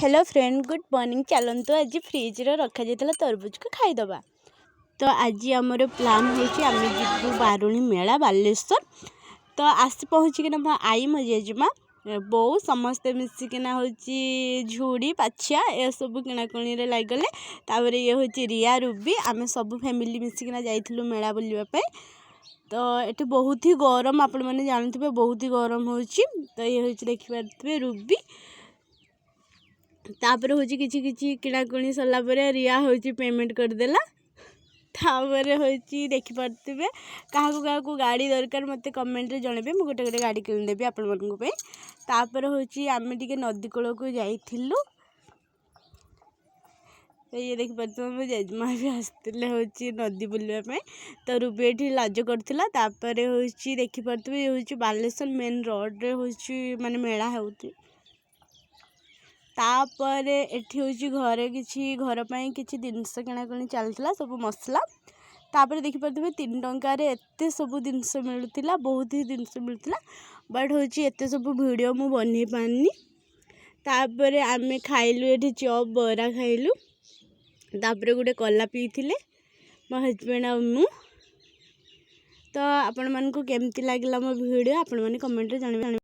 Hello friend good morning. चलतु आज fridge रखा जाता तरबुज को खाईदबा। तो आज आमर प्लान होमें जीवु बारुणी मेला बालेश्वर। तो आसी पहुँचिकिना मो आई मो जेजेमा बो समस्ते मिसिकिना झुड़ी पाछिया ए सब किणाकिणी लगले। तापर ये हूँ रिया रूबी आम सब फैमिली मिसिकिना जाइलु मेला बुलवाई। तो ये बहुत ही गरम आपण मैंने जानते बहुत ही गरम हो। तो ये हूँ देखिपे रूबी तापर हूँ कि किणाकिणी सरला रिया हूँ पेमेंट करदेला। तापर हूँ देखिपे क्या गाड़ी दरकार मत कमेंट रे जनइबे मुझे गोटे गोटे गाड़ी किदेवी आपण मानी। तापर हूँ आम टे नदी कूल को जाइलु। तो ये देखिपे मो जेजमा भी आसते हूँ नदी बुलवाई। तो रूबी ये लाज करथिला। तापर हूँ देखिपे ये हूँ बालेश्वर मेन रोड रे हूँ माने मेला हो। तापर एठी हूँ घरे किसी घर पर किसी जिनस किणाकिणी चलता सब मसला। तापर देखिपे 3 टंकार एत सब जिनस मिलूला बहुत ही जिनस मिलूला। बट हूँ एत सब वीडियो मु बन पानी। तापर आम खाइलु ये चप बरा खाइलु। तापर गोटे कला पीले मो हजबैंड आ मु। तो आपण मानक केमती लगे मो वीडियो आपण मैंने कमेंट रे जानवे।